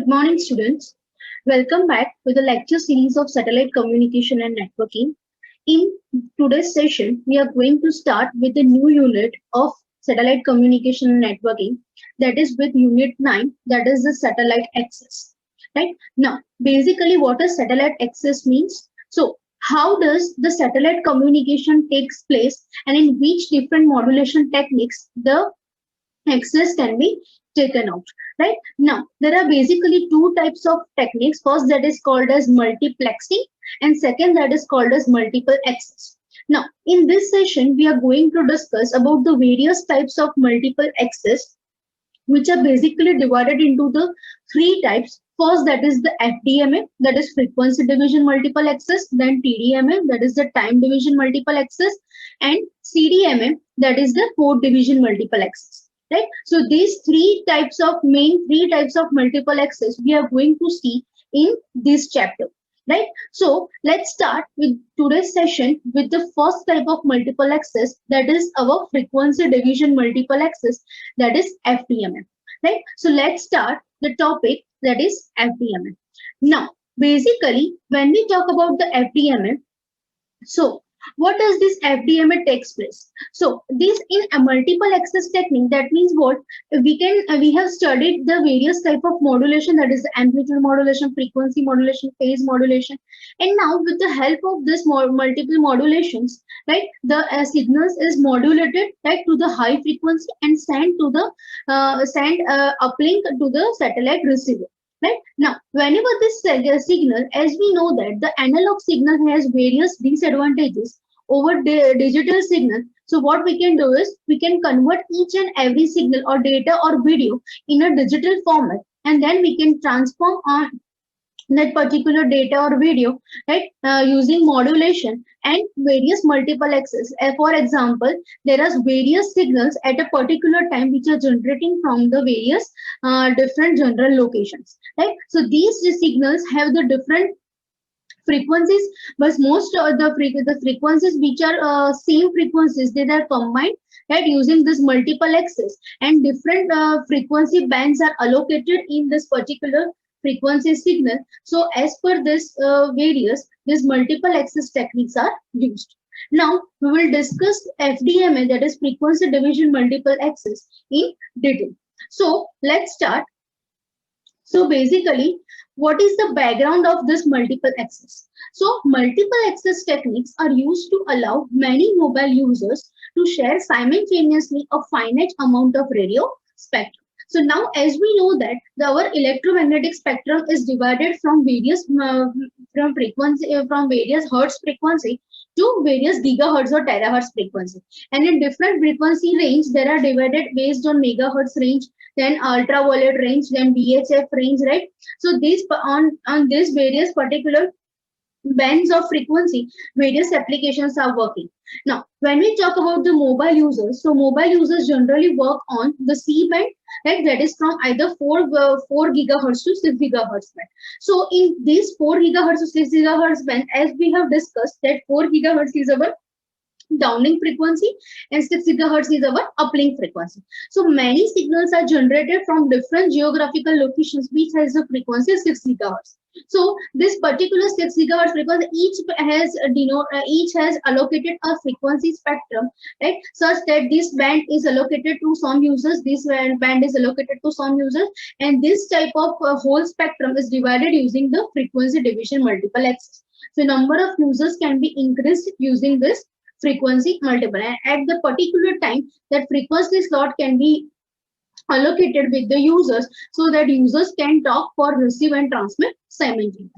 morning, students. Welcome back to the lecture series of satellite communication and networking. In today's session, we are going to start with a new unit of satellite communication and networking, that is with unit 9, that is the satellite access. Right now, basically, what a satellite access means. So, how does the satellite communication takes place, and in which different modulation techniques the access can be taken out. Right now, there are basically two types of techniques. First, that is called as multiplexing, and second, that is called as multiple access. Now, in this session, we are going to discuss about the various types of multiple access, which are basically divided into the three types. First, that is the FDMA, that is frequency division multiple access, then TDMA, that is the time division multiple access, and CDMA, that is the port division multiple access. Right? So these three types of multiple access we are going to see in this chapter. Right? So let's start with today's session with the first type of multiple access, that is our frequency division multiple access, that is FDMA. Right? So let's start the topic, that is FDMA. Now, basically, when we talk about the FDMA, so what does this FDMA takes place? So this in a multiple access technique, that means what we have studied the various type of modulation, that is the amplitude modulation, frequency modulation, phase modulation, and now with the help of this multiple modulations, right, the signals is modulated right to the high frequency and sent to the uplink to the satellite receiver. Right now, whenever this signal, as we know that the analog signal has various disadvantages over the digital signal. So what we can do is we can convert each and every signal or data or video in a digital format, and then we can transform on that particular data or video, right, using modulation and various multiple access. For example, there are various signals at a particular time which are generating from the various different general locations, right? So these signals have the different frequencies, but most of the frequencies which are same frequencies, they are combined, right, using this multiple access, and different frequency bands are allocated in this particular frequency signal. So as per this these multiple access techniques are used. Now we will discuss FDMA, that is frequency division multiple access, in detail. So let's start. So basically, what is the background of this multiple access? So multiple access techniques are used to allow many mobile users to share simultaneously a finite amount of radio spectrum. So now, as we know that our electromagnetic spectrum is divided from various from various hertz frequency to various gigahertz or terahertz frequency, and in different frequency range there are divided based on megahertz range, then ultraviolet range, then VHF range, right? So these on this various particular bands of frequency, various applications are working. Now, when we talk about the mobile users, so mobile users generally work on the C band, right? That is from either 4 gigahertz to 6 gigahertz band. So in this 4 gigahertz to 6 gigahertz band, as we have discussed, that 4 gigahertz is our downlink frequency and 6 gigahertz is our uplink frequency. So many signals are generated from different geographical locations which has a frequency of 6 gigahertz. So this particular 6 gigahertz frequency, each has allocated a frequency spectrum, right, such that this band is allocated to some users, this band is allocated to some users, and this type of whole spectrum is divided using the frequency division multiple access. So number of users can be increased using this frequency multiple, and at the particular time that frequency slot can be allocated with the users so that users can talk for receive and transmit simultaneously.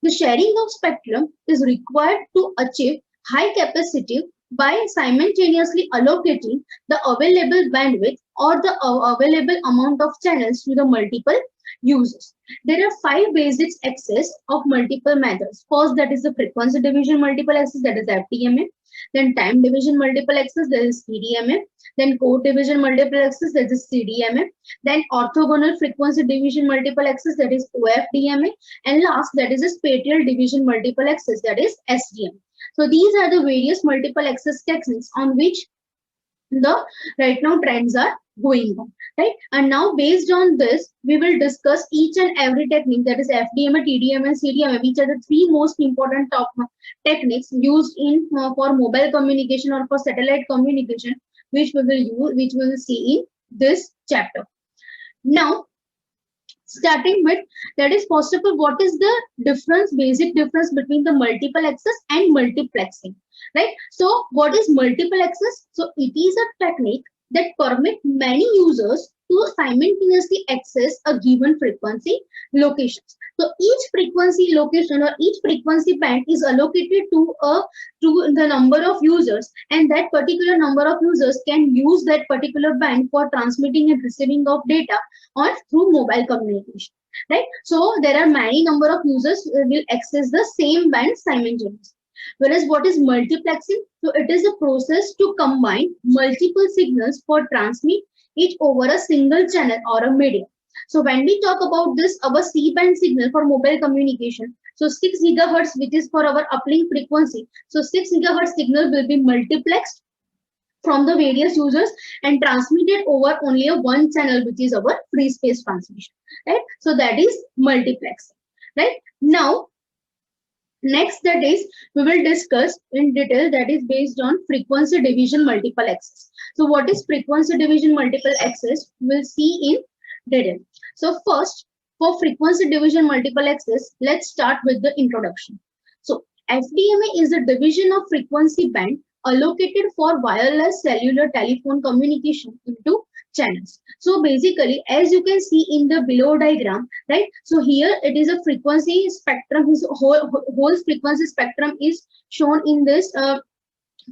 The sharing of spectrum is required to achieve high capacity by simultaneously allocating the available bandwidth or the available amount of channels to the multiple users. There are 5 basic access of multiple methods. First, that is the frequency division multiple access, that is FDMA. Then time division multiple access, that is TDMA. Then code division multiple access, that is CDMA. Then orthogonal frequency division multiple access, that is OFDMA. And last, that is a spatial division multiple access, that is SDMA. So these are the various multiple access techniques on which the right now trends are going on, right? And now based on this, we will discuss each and every technique, that is FDMA, TDMA, and CDMA, which are the three most important top techniques used in for mobile communication or for satellite communication, which we will use, which we will see in this chapter. Now, starting with, that is, first of all, what is the difference, basic difference between the multiple access and multiplexing, right? So what is multiple access? So it is a technique that permit many users to simultaneously access a given frequency locations. So each frequency location or each frequency band is allocated to the number of users, and that particular number of users can use that particular band for transmitting and receiving of data or through mobile communication, right? So there are many number of users will access the same band simultaneously. Whereas what is multiplexing? So it is a process to combine multiple signals for transmit each over a single channel or a medium. So when we talk about this, our C-band signal for mobile communication, so 6 gigahertz, which is for our uplink frequency. So 6 gigahertz signal will be multiplexed from the various users and transmitted over only a one channel, which is our free space transmission, right? So that is multiplexing, right? Now, next, that is, we will discuss in detail, that is based on frequency division multiple access. So what is frequency division multiple access? We'll see in detail. So first, for frequency division multiple access, let's start with the introduction. So FDMA is a division of frequency band allocated for wireless cellular telephone communication into channels. So basically, as you can see in the below diagram, right? So here it is a frequency spectrum. His whole frequency spectrum is shown in this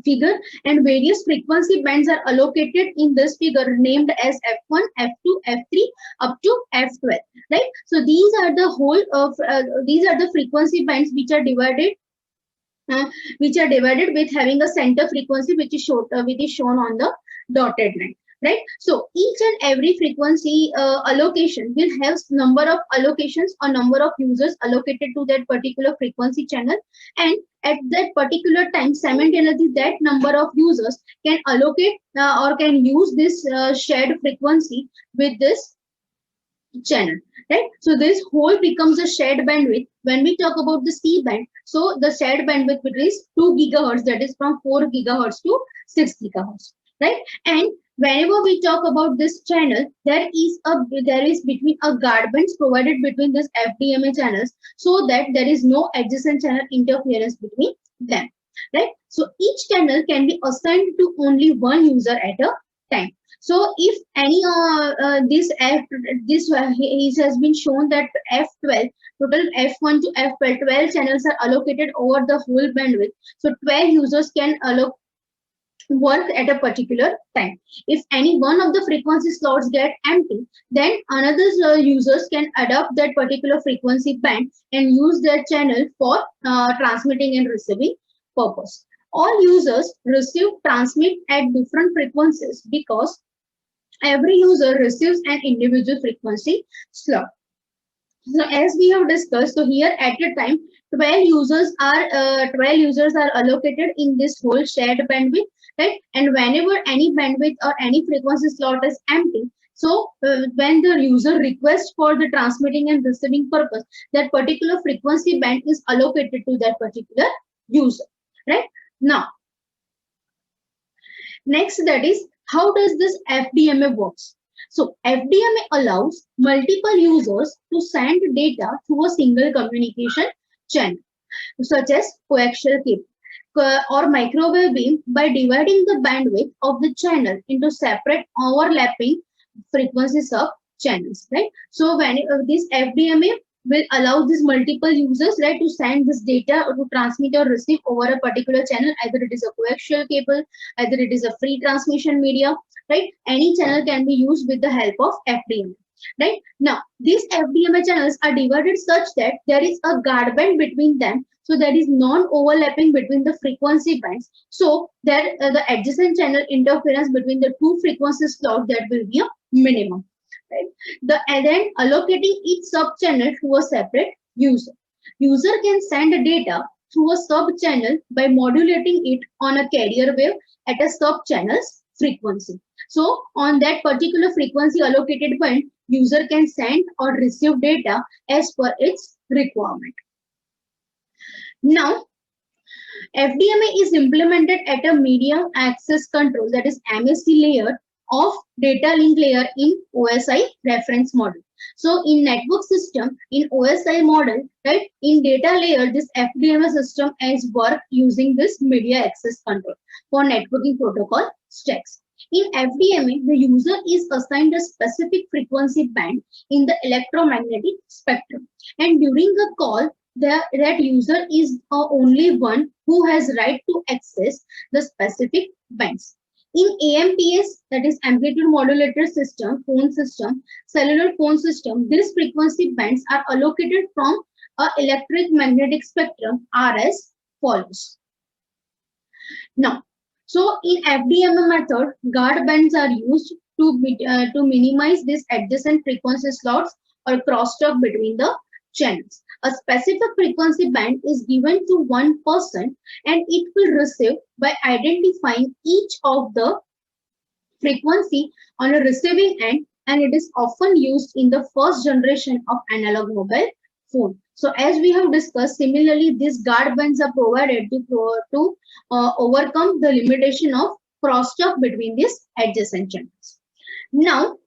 figure, and various frequency bands are allocated in this figure, named as F1, F2, F3 up to F12, right? So these are the whole of these are the frequency bands which are divided with having a center frequency which is shown on the dotted line, right? So each and every frequency allocation will have number of allocations or number of users allocated to that particular frequency channel, and at that particular time simultaneously that number of users can allocate or can use this shared frequency with this channel, right? So this whole becomes a shared bandwidth. When we talk about the C band, so the shared bandwidth is 2 gigahertz, that is from 4 gigahertz to 6 gigahertz, right? And whenever we talk about this channel, there is between a guard bands provided between this FDMA channels, so that there is no adjacent channel interference between them, right? So each channel can be assigned to only one user at a time. So if any it has been shown that F12, total F1 to F12, 12 channels are allocated over the whole bandwidth. So 12 users can work at a particular time. If any one of the frequency slots get empty, then another users can adopt that particular frequency band and use that channel for transmitting and receiving purpose. All users transmit at different frequencies because every user receives an individual frequency slot. So as we have discussed, so here at a time 12 users are allocated in this whole shared bandwidth, right? And whenever any bandwidth or any frequency slot is empty, so when the user requests for the transmitting and receiving purpose, that particular frequency band is allocated to that particular user, right? Now, next, that is, how does this FDMA works? So FDMA allows multiple users to send data through a single communication channel, such as coaxial cable or microwave beam, by dividing the bandwidth of the channel into separate overlapping frequency sub channels, right? So when this FDMA will allow these multiple users, right, to send this data or to transmit or receive over a particular channel, either it is a coaxial cable, either it is a free transmission media, right? Any channel can be used with the help of FDMA, right? Now, these FDMA channels are divided such that there is a guard band between them, so there is non-overlapping between the frequency bands. So there the adjacent channel interference between the two frequency slots, that will be a minimum, right? And then allocating each sub-channel to a separate user. User can send data through a sub-channel by modulating it on a carrier wave at a sub-channel's frequency. So on that particular frequency allocated band, user can send or receive data as per its requirement. Now, FDMA is implemented at a medium access control, that is MAC layer of data link layer in OSI reference model. So in network system, in OSI model, right, in data layer, this FDMA system is work using this media access control for networking protocol stacks. In FDMA, the user is assigned a specific frequency band in the electromagnetic spectrum, and during the call, that user is only one who has right to access the specific bands. In AMPS, that is amplitude modulator system, phone system, cellular phone system, these frequency bands are allocated from a electric magnetic spectrum as follows. Now, so in FDMA method, guard bands are used to minimize this adjacent frequency slots or crosstalk between the channels. A specific frequency band is given to one person and it will receive by identifying each of the frequency on a receiving end, and it is often used in the first generation of analog mobile phone. So as we have discussed, similarly these guard bands are provided to overcome the limitation of crosstalk between these adjacent channels. Now,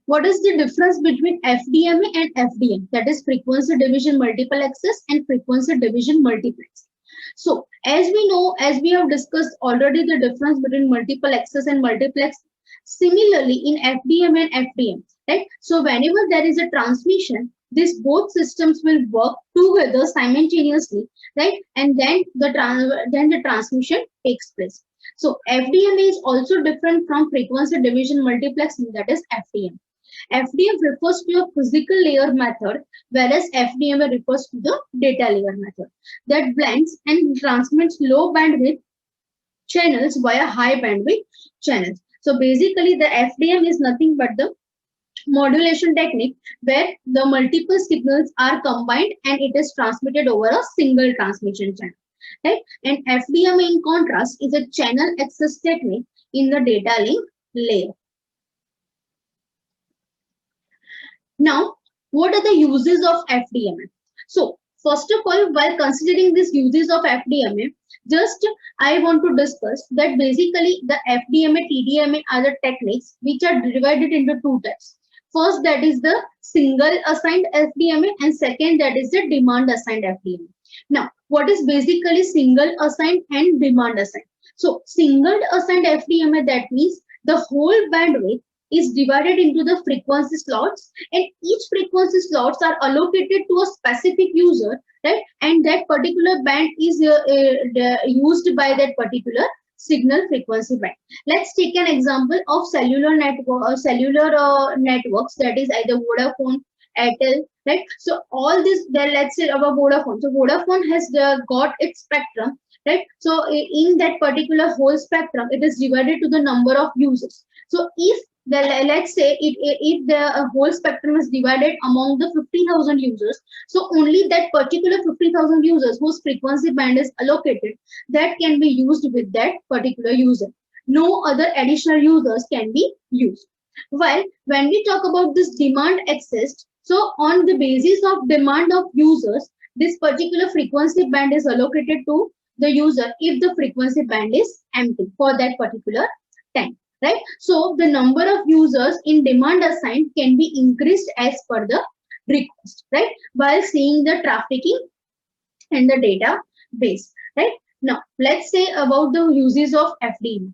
what is the difference between FDMA and FDM? That is frequency division multiple access and frequency division multiplex. So as we know, as we have discussed already, the difference between multiple access and multiplex. Similarly in FDM and FDM, right? So whenever there is a transmission, these both systems will work together simultaneously, right? And then the transmission takes place. So FDM is also different from frequency division multiplexing, that is FDM. FDM refers to a physical layer method, whereas FDM refers to the data layer method that blends and transmits low bandwidth channels via high bandwidth channels. So basically the FDM is nothing but the modulation technique where the multiple signals are combined and it is transmitted over a single transmission channel. Right? And FDM in contrast is a channel access technique in the data link layer. Now, what are the uses of FDMA? So, first of all, while considering these uses of FDMA, just I want to discuss that basically the FDMA, TDMA are the techniques which are divided into two types. First, that is the single assigned FDMA, and second, that is the demand assigned FDMA. Now, what is basically single assigned and demand assigned? So, single assigned FDMA, that means the whole bandwidth is divided into the frequency slots, and each frequency slots are allocated to a specific user, right? And that particular band is used by that particular signal frequency band. Let's take an example of cellular network, networks, that is either Vodafone, Airtel, right? So all this, then let's say about Vodafone. So Vodafone has got its spectrum, right? So in that particular whole spectrum, it is divided to the number of users. So if let's say if the whole spectrum is divided among the 50,000 users, so only that particular 50,000 users whose frequency band is allocated, that can be used with that particular user. No other additional users can be used. While when we talk about this demand access, so on the basis of demand of users, this particular frequency band is allocated to the user if the frequency band is empty for that particular time. Right? So the number of users in demand assigned can be increased as per the request, right? While seeing the trafficking and the database, right? Now, let's say about the uses of FDMA.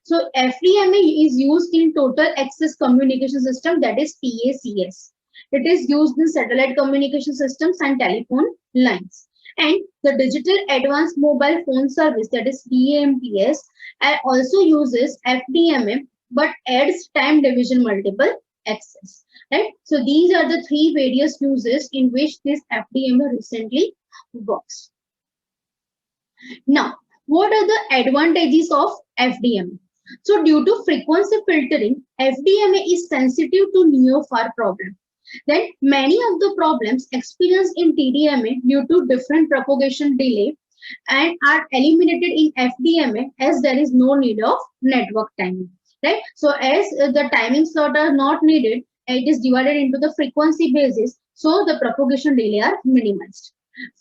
So FDMA is used in total access communication system, that is TACS. It is used in satellite communication systems and telephone lines. And the digital advanced mobile phone service, that is DAMPS, also uses FDMA but adds time division multiple access. Right? So these are the three various uses in which this FDMA recently works. Now, what are the advantages of FDMA? So due to frequency filtering, FDMA is sensitive to near-far problem. Then many of the problems experienced in TDMA due to different propagation delay and are eliminated in FDMA as there is no need of network timing, right? So as the timing slot are not needed, it is divided into the frequency basis, so the propagation delay are minimized.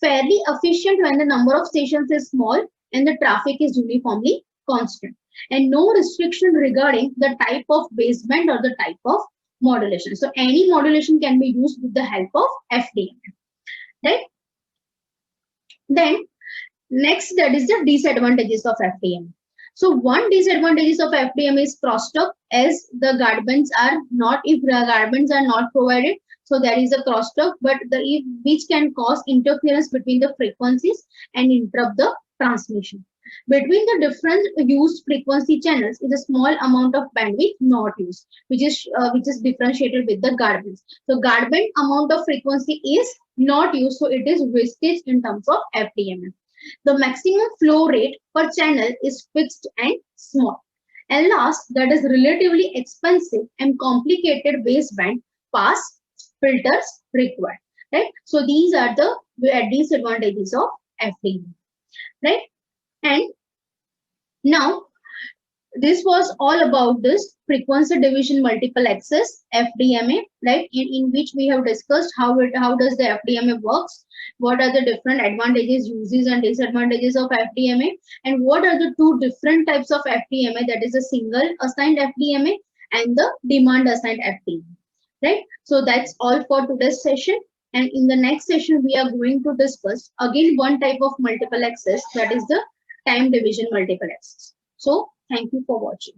Fairly efficient when the number of stations is small and the traffic is uniformly constant, and no restriction regarding the type of baseband or the type of modulation. So any modulation can be used with the help of FDMA, right? Then next, that is the disadvantages of FDMA. So one disadvantages of FDMA is crosstalk, as the guardbands are not, if the guardbands are not provided, so there is a crosstalk, but which can cause interference between the frequencies and interrupt the transmission. Between the different used frequency channels is a small amount of bandwidth not used, which is differentiated with the guardbands. So guardband amount of frequency is not used, so it is wastage in terms of FDMA. The maximum flow rate per channel is fixed and small. And last, that is relatively expensive and complicated baseband pass filters required, right? So these are the disadvantages of FDMA, right? And now this was all about this frequency division multiple access FDMA, right? In which we have discussed how does the FDMA works, what are the different advantages, uses and disadvantages of FDMA, and what are the two different types of FDMA, that is a single assigned FDMA and the demand assigned FDMA, right? So that's all for today's session. And in the next session, we are going to discuss again one type of multiple access, that is the time division multiple access. So thank you for watching.